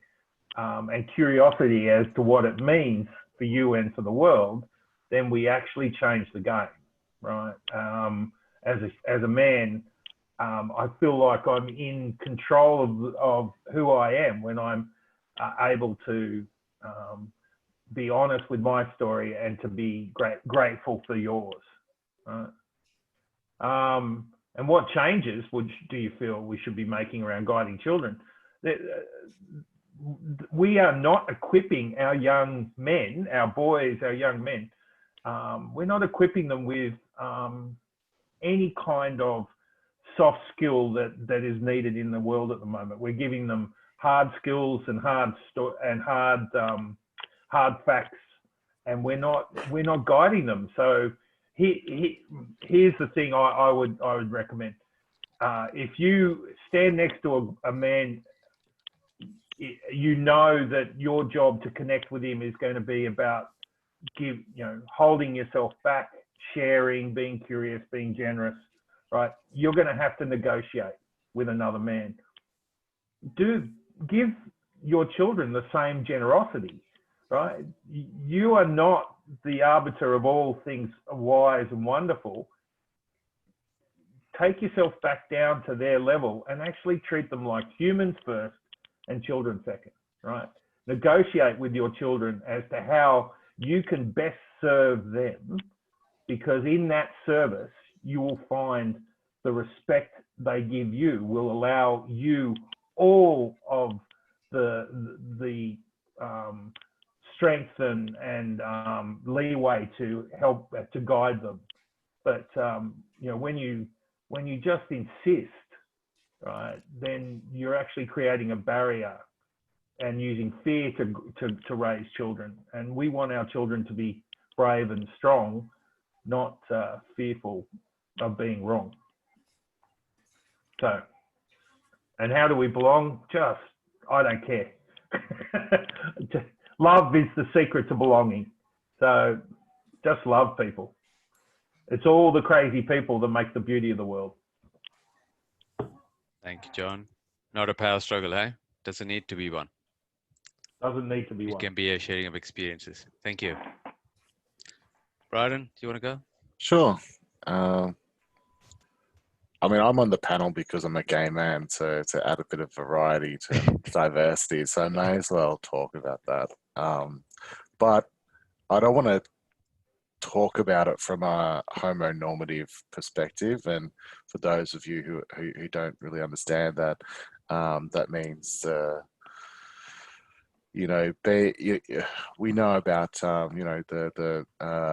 and curiosity as to what it means for you and for the world, then we actually change the game, right? As a man, I feel like I'm in control of who I am when I'm able to be honest with my story and to be grateful for yours, right? And what changes do you feel we should be making around guiding children? We are not equipping our young men, our boys, our young men. We're not equipping them with any kind of soft skill that is needed in the world at the moment. We're giving them hard skills and hard facts, and we're not guiding them. So here's the thing I would recommend. If you stand next to a man, you know that your job to connect with him is going to be about holding yourself back, sharing, being curious, being generous, right? You're going to have to negotiate with another man. Give your children the same generosity, right? You are not the arbiter of all things wise and wonderful. Take yourself back down to their level and actually treat them like humans first and children second, right? Negotiate with your children as to how you can best serve them, because in that service, you will find the respect they give you will allow you all of the strength and leeway to help to guide them. But when you just insist, right, then you're actually creating a barrier and using fear to raise children. And we want our children to be brave and strong, not fearful of being wrong. So, and how do we belong? I don't care. Love is the secret to belonging. So just love people. It's all the crazy people that make the beauty of the world. Thank you, John. Not a power struggle, hey? Doesn't need to be one. Doesn't need to be It one. can be a sharing of experiences. Thank you. Brian, do you want to go? Sure. I mean, I'm on the panel because I'm a gay man, so to add a bit of variety to diversity, so I may as well talk about that. But I don't want to talk about it from a homonormative perspective, and for those of you who don't really understand that, that means we know about the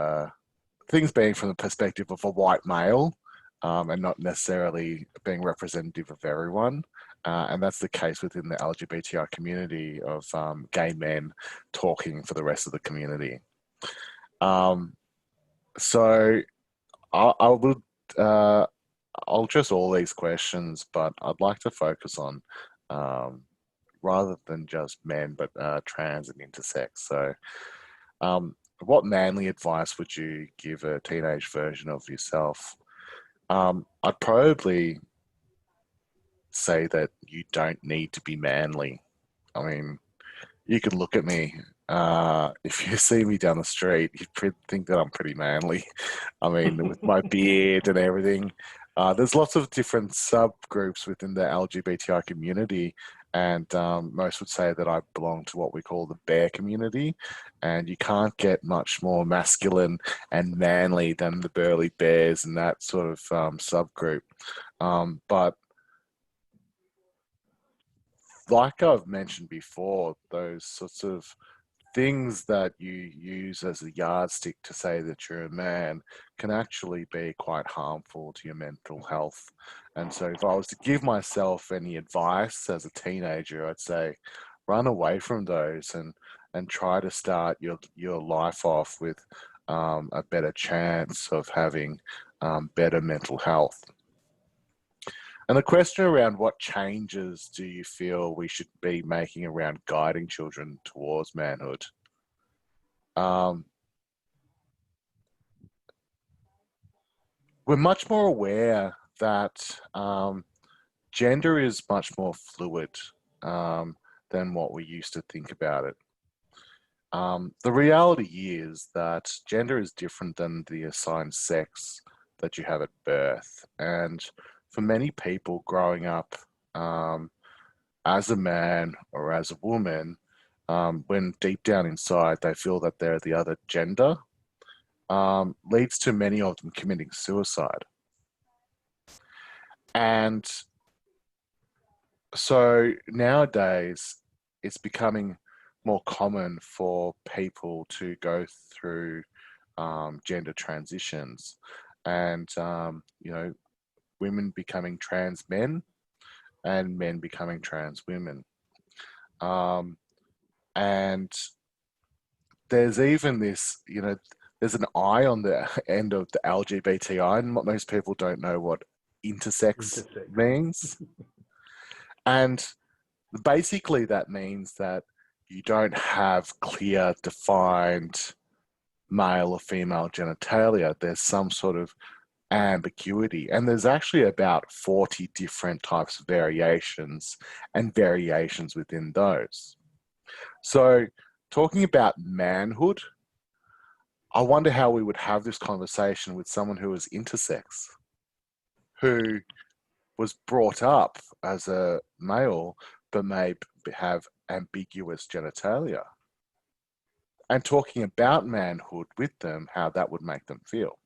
things being from the perspective of a white male, and not necessarily being representative of everyone. And that's the case within the LGBTI community of gay men talking for the rest of the community. So I'll address all these questions, but I'd like to focus on rather than just men, but trans and intersex. So what manly advice would you give a teenage version of yourself? I'd probably say that you don't need to be manly. I mean, you could look at me. If you see me down the street, you'd think that I'm pretty manly. I mean, with my beard and everything. There's lots of different subgroups within the LGBTI community, And most would say that I belong to what we call the bear community, and you can't get much more masculine and manly than the burly bears in that sort of subgroup. But like I've mentioned before, those sorts of things that you use as a yardstick to say that you're a man can actually be quite harmful to your mental health. And so if I was to give myself any advice as a teenager, I'd say run away from those and try to start your life off with a better chance of having better mental health. And the question around what changes do you feel we should be making around guiding children towards manhood? We're much more aware that gender is much more fluid than what we used to think about it. The reality is that gender is different than the assigned sex that you have at birth. And for many people growing up as a man or as a woman, when deep down inside they feel that they're the other gender, leads to many of them committing suicide. And so nowadays, it's becoming more common for people to go through gender transitions, and women becoming trans men and men becoming trans women. And there's even this, there's an I on the end of the LGBTI, and most people don't know what intersex means. And basically that means that you don't have clear, defined male or female genitalia. There's some sort of ambiguity. And there's actually about 40 different types of variations and variations within those. So talking about manhood, I wonder how we would have this conversation with someone who is intersex, who was brought up as a male but may have ambiguous genitalia, and talking about manhood with them, how that would make them feel.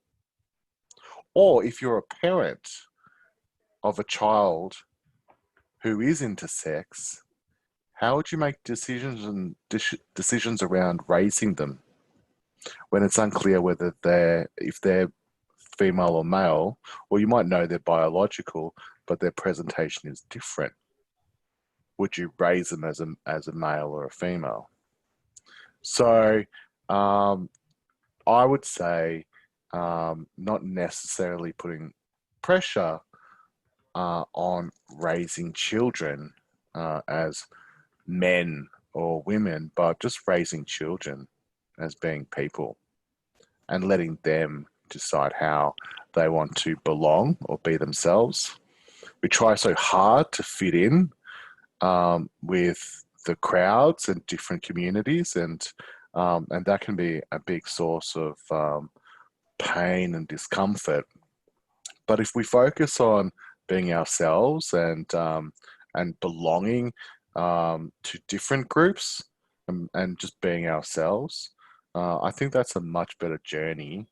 Or if you're a parent of a child who is intersex, how would you make decisions around raising them when it's unclear whether if they're female or male, or you might know they're biological, but their presentation is different? Would you raise them as a male or a female? So I would say not necessarily putting pressure on raising children as men or women, but just raising children as being people and letting them decide how they want to belong or be themselves. We try so hard to fit in with the crowds and different communities, and that can be a big source of pain and discomfort. But if we focus on being ourselves and belonging to different groups and just being ourselves, I think that's a much better journey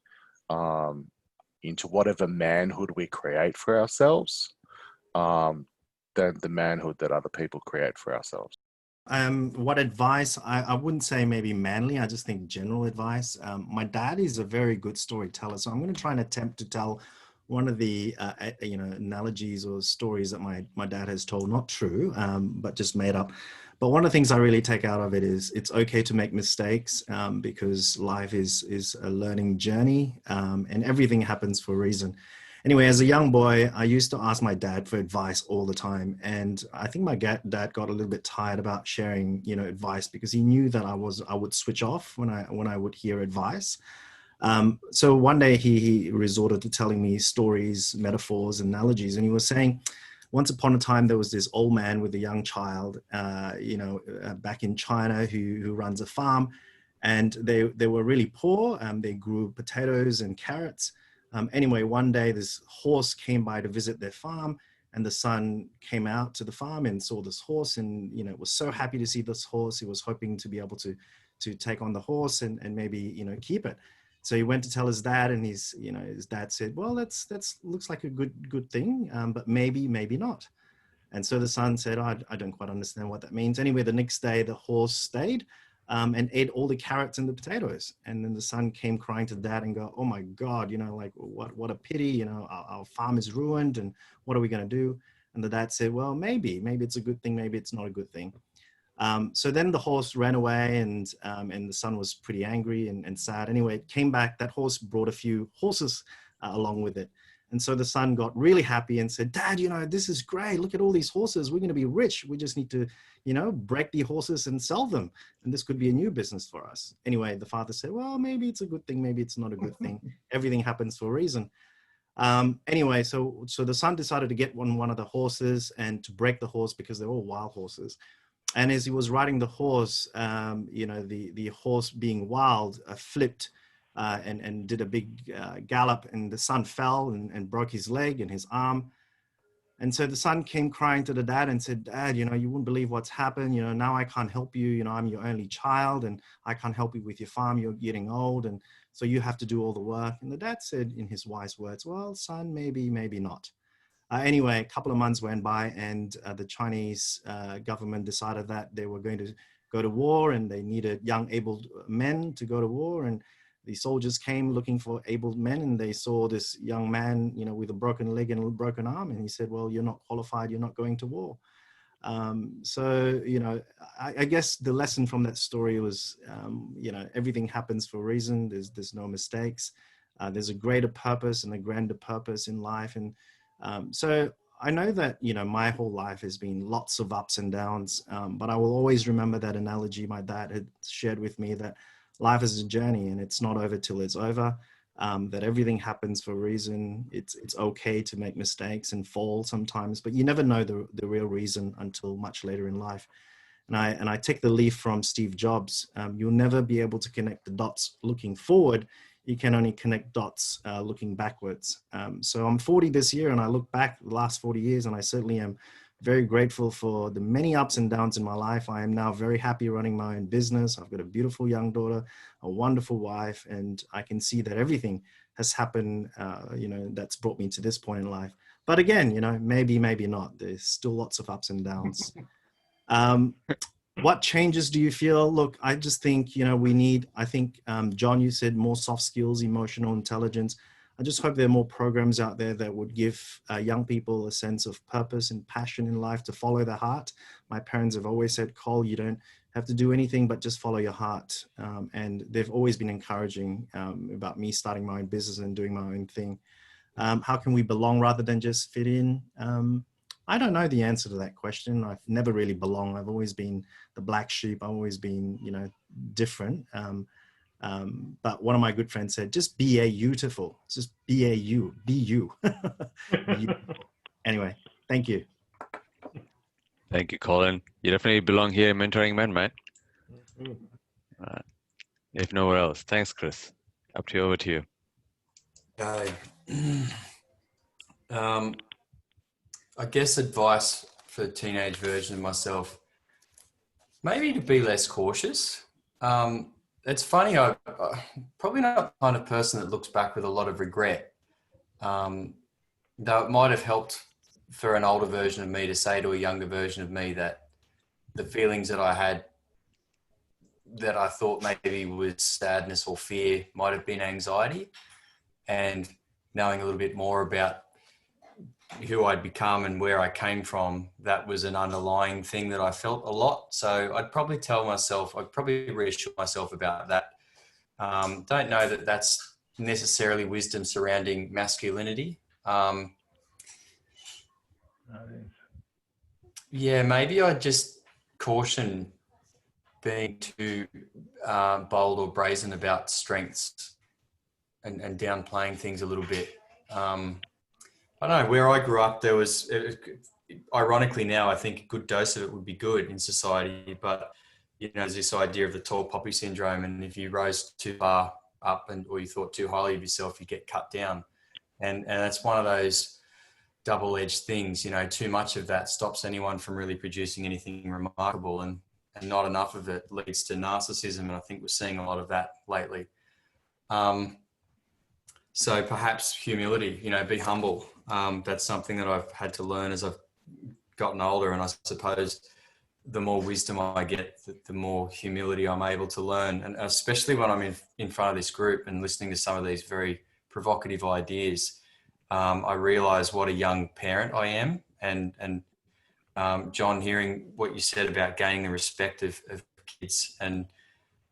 into whatever manhood we create for ourselves than the manhood that other people create for ourselves. What advice? I wouldn't say maybe manly. I just think general advice. My dad is a very good storyteller, so I'm going to try and attempt to tell one of the analogies or stories that my dad has told, not true, but just made up. But one of the things I really take out of it is it's okay to make mistakes because life is a learning journey and everything happens for a reason. Anyway, as a young boy, I used to ask my dad for advice all the time. And I think my dad got a little bit tired about sharing, advice because he knew that I would switch off when I would hear advice. So one day he resorted to telling me stories, metaphors, analogies. And he was saying, once upon a time, there was this old man with a young child, back in China who runs a farm. And they were really poor. They grew potatoes and carrots. Anyway, one day this horse came by to visit their farm, And the son came out to the farm and saw this horse, and was so happy to see this horse. He was hoping to be able to take on the horse and maybe keep it. So he went to tell his dad, and his dad said, well, that's looks like a good thing, but maybe not. And so the son said, oh, I don't quite understand what that means. Anyway, the next day the horse stayed and ate all the carrots and the potatoes. And then the son came crying to dad and go, oh my God, like what a pity, our farm is ruined, and what are we going to do? And the dad said, well, maybe it's a good thing, maybe it's not a good thing. So then the horse ran away, and the son was pretty angry and sad. Anyway, it came back. That horse brought a few horses along with it. And so the son got really happy and said, Dad, this is great. Look at all these horses. We're going to be rich. We just need to, break the horses and sell them. And this could be a new business for us. Anyway, the father said, well, maybe it's a good thing. Maybe it's not a good thing. Everything happens for a reason. Anyway, so the son decided to get one of the horses and to break the horse, because they're all wild horses. And as he was riding the horse, the horse, being wild, flipped and did a big gallop, and the son fell and broke his leg and his arm. And so the son came crying to the dad and said, Dad, you wouldn't believe what's happened. Now I can't help you. I'm your only child, and I can't help you with your farm. You're getting old, and so you have to do all the work. And the dad said in his wise words, well, son, maybe not. Anyway, a couple of months went by, and the Chinese government decided that they were going to go to war, and they needed young, able men to go to war. And the soldiers came looking for able men, and they saw this young man, with a broken leg and a broken arm. And he said, well, you're not qualified. You're not going to war. So, I guess the lesson from that story was, everything happens for a reason. There's no mistakes. There's a greater purpose and a grander purpose in life. And so I know that, my whole life has been lots of ups and downs, but I will always remember that analogy my dad had shared with me, that life is a journey and it's not over till it's over, that everything happens for a reason. It's okay to make mistakes and fall sometimes, but you never know the real reason until much later in life. And I take the leaf from Steve Jobs. You'll never be able to connect the dots looking forward. You can only connect dots looking backwards. So I'm 40 this year, and I look back the last 40 years, and I certainly am very grateful for the many ups and downs in my life. I am now very happy running my own business. I've got a beautiful young daughter, a wonderful wife, and I can see that everything has happened, that's brought me to this point in life. But again, maybe not. There's still lots of ups and downs. What changes do you feel? Look, I just think, we need, John, you said more soft skills, emotional intelligence. I just hope there are more programs out there that would give young people a sense of purpose and passion in life, to follow their heart. My parents have always said, Cole, you don't have to do anything but just follow your heart. And they've always been encouraging about me starting my own business and doing my own thing. How can we belong rather than just fit in? I don't know the answer to that question. I've never really belonged. I've always been the black sheep. I've always been, different. But one of my good friends said, just be beautiful. Just be you. Be you. Anyway, thank you. Thank you, Colin. You definitely belong here in Mentoring Men, mate. If nowhere else. Thanks, Chris. Over to you. Okay. I guess advice for the teenage version of myself, maybe to be less cautious. It's funny, I'm probably not the kind of person that looks back with a lot of regret. Though it might have helped for an older version of me to say to a younger version of me that the feelings that I had that I thought maybe was sadness or fear might have been anxiety, and knowing a little bit more about who I'd become and where I came from, that was an underlying thing that I felt a lot. So I'd probably reassure myself about that. Don't know that that's necessarily wisdom surrounding masculinity. Yeah, maybe I'd just caution being too bold or brazen about strengths and downplaying things a little bit. I don't know, where I grew up, there was, ironically now, I think a good dose of it would be good in society, but, there's this idea of the tall poppy syndrome, and if you rose too far up or you thought too highly of yourself, you get cut down. And that's one of those double-edged things. You know, too much of that stops anyone from really producing anything remarkable, and not enough of it leads to narcissism. And I think we're seeing a lot of that lately. So perhaps humility, you know, be humble. That's something that I've had to learn as I've gotten older. And I suppose the more wisdom I get, the more humility I'm able to learn. And especially when I'm in front of this group and listening to some of these very provocative ideas, I realize what a young parent I am. And John, hearing what you said about gaining the respect of kids and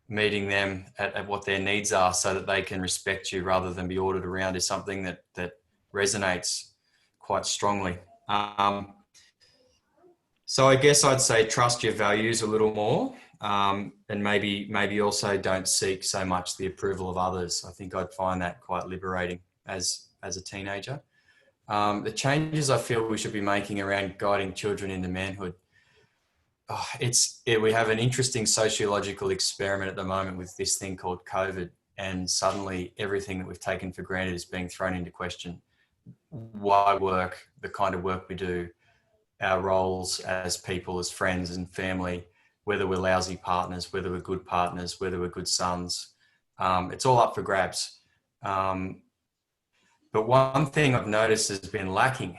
meeting them at what their needs are so that they can respect you rather than be ordered around is something that resonates quite strongly. So I guess I'd say trust your values a little more, and maybe also don't seek so much the approval of others. I think I'd find that quite liberating as a teenager. The changes I feel we should be making around guiding children into manhood. We have an interesting sociological experiment at the moment with this thing called COVID, and suddenly everything that we've taken for granted is being thrown into question. Why work, the kind of work we do, our roles as people, as friends and family, whether we're lousy partners, whether we're good partners, whether we're good sons. It's all up for grabs. But one thing I've noticed has been lacking,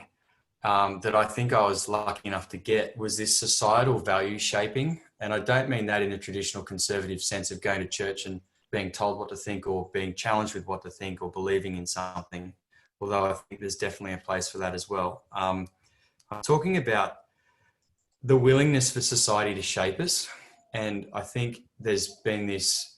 that I think I was lucky enough to get, was this societal value shaping. And I don't mean that in a traditional conservative sense of going to church and being told what to think or being challenged with what to think or believing in something, although I think there's definitely a place for that as well. I'm talking about the willingness for society to shape us. And I think there's been this,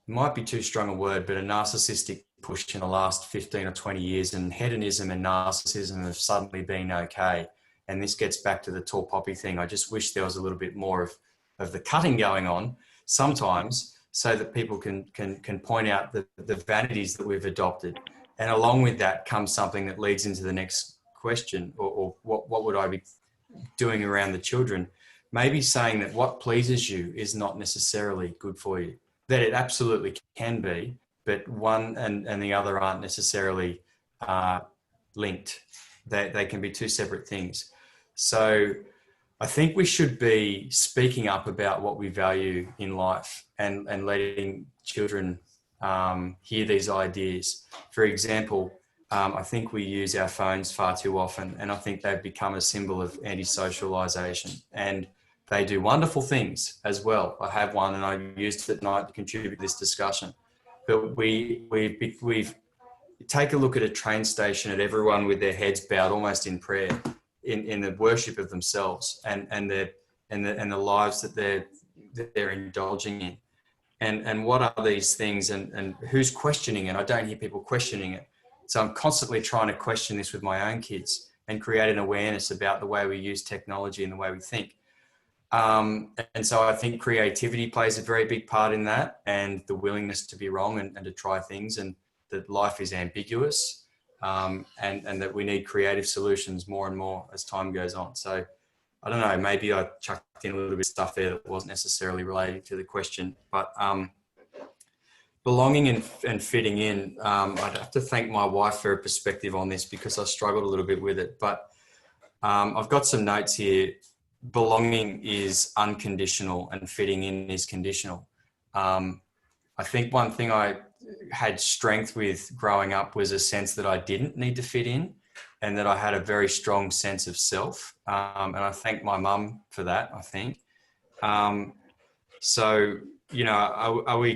might be too strong a word, but a narcissistic push in the last 15 or 20 years, and hedonism and narcissism have suddenly been okay. And this gets back to the tall poppy thing. I just wish there was a little bit more of the cutting going on sometimes, so that people can point out the vanities that we've adopted. And along with that comes something that leads into the next question, or what would I be doing around the children? Maybe saying that what pleases you is not necessarily good for you, that it absolutely can be, but one and the other aren't necessarily linked. They can be two separate things. So I think we should be speaking up about what we value in life and letting children hear these ideas. For example, I think we use our phones far too often, and I think they've become a symbol of anti-socialization, and they do wonderful things as well. I have one and I used it tonight to contribute to this discussion. But we've take a look at a train station at everyone with their heads bowed almost in prayer, in the worship of themselves and the lives that they're indulging in. And what are these things, and who's questioning it? I don't hear people questioning it. So I'm constantly trying to question this with my own kids and create an awareness about the way we use technology and the way we think. And so I think creativity plays a very big part in that, and the willingness to be wrong and to try things, and that life is ambiguous, and that we need creative solutions more and more as time goes on. So I don't know, maybe I chucked in a little bit of stuff there that wasn't necessarily related to the question, but belonging and fitting in, I'd have to thank my wife for her perspective on this, because I struggled a little bit with it. But I've got some notes here. Belonging is unconditional and fitting in is conditional. I think one thing I had strength with growing up was a sense that I didn't need to fit in, and that I had a very strong sense of self. And I thank my mum for that, I think. So, you know,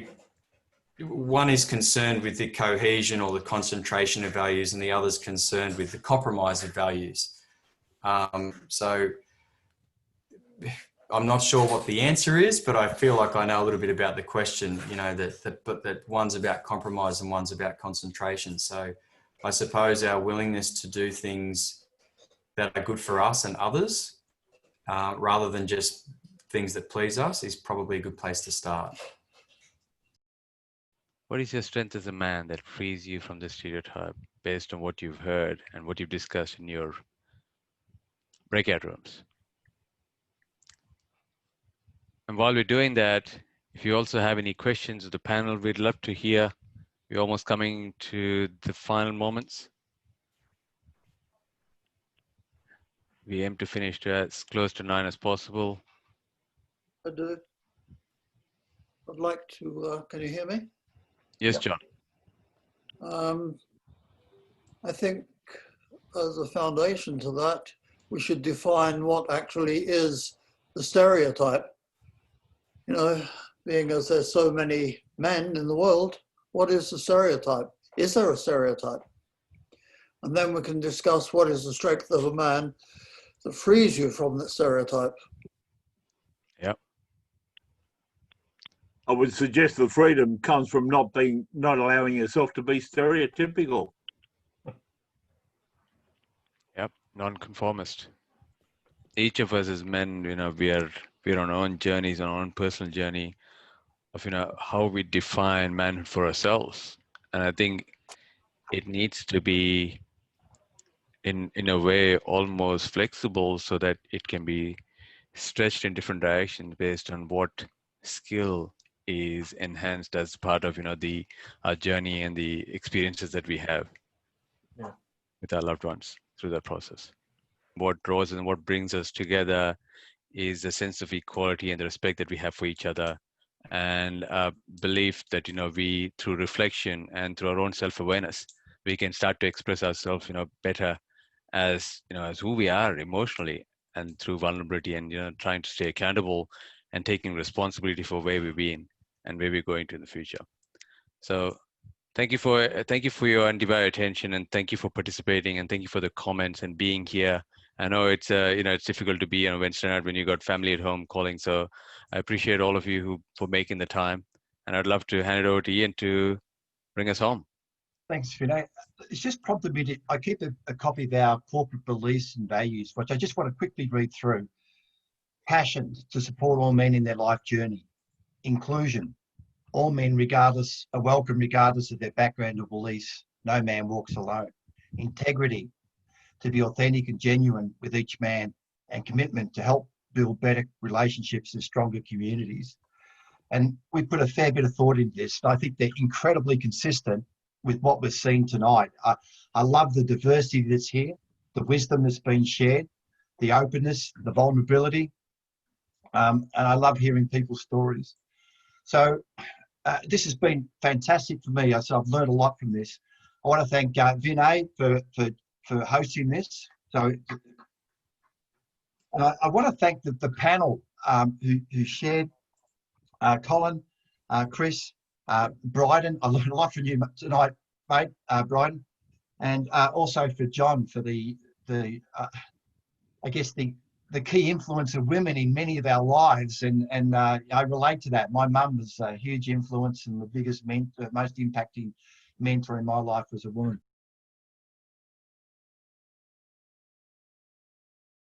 one is concerned with the cohesion or the concentration of values, and the other's concerned with the compromise of values. So I'm not sure what the answer is, but I feel like I know a little bit about the question, you know, that one's about compromise and one's about concentration. So I suppose our willingness to do things that are good for us and others, rather than just things that please us, is probably a good place to start. What is your strength as a man that frees you from the stereotype based on what you've heard and what you've discussed in your breakout rooms? And while we're doing that, if you also have any questions of the panel, we'd love to hear. We're almost coming to the final moments. We aim to finish to as close to 9 as possible. I do. I'd like to, can you hear me? Yes, Yep. John. I think as a foundation to that, we should define what actually is the stereotype. You know, being as there's so many men in the world, what is the stereotype? Is there a stereotype? And then we can discuss what is the strength of a man that frees you from that stereotype. Yep. I would suggest the freedom comes from not allowing yourself to be stereotypical. Yep. Non-conformist. Each of us as men, you know, we're on our own journeys, on our own personal journey of, you know, how we define manhood for ourselves. And I think it needs to be in a way almost flexible so that it can be stretched in different directions based on what skill is enhanced as part of, you know, our journey and the experiences that we have with our loved ones through that process. What draws and what brings us together is a sense of equality and the respect that we have for each other, and belief that, you know, we, through reflection and through our own self-awareness, we can start to express ourselves, you know, better as, you know, as who we are emotionally, and through vulnerability and, you know, trying to stay accountable and taking responsibility for where we've been and where we're going to in the future. So thank you for your undivided attention, and thank you for participating, and thank you for the comments and being here. I know it's you know, it's difficult to be on a Wednesday night when you got family at home calling, so I appreciate all of you for making the time, and I'd love to hand it over to Ian to bring us home. Thanks, Vinay. It's just prompted me to, I keep a copy of our corporate beliefs and values, which I just want to quickly read through. Passion to support all men in their life journey. Inclusion. All men are welcome regardless of their background or beliefs. No man walks alone. Integrity. To be authentic and genuine with each man, and commitment to help build better relationships and stronger communities. And we put a fair bit of thought into this. I think they're incredibly consistent with what we're seeing tonight. I love the diversity that's here, the wisdom that's been shared, the openness, the vulnerability, and I love hearing people's stories. So this has been fantastic for me. So I've learned a lot from this. I want to thank Vinay for hosting this. So I want to thank the panel who shared, Colin, Chris, Bryden. I learned a lot from you tonight, mate, Bryden, and also for John for the I guess the key influence of women in many of our lives, and I relate to that. My mum was a huge influence, and the biggest most impacting mentor in my life was a woman.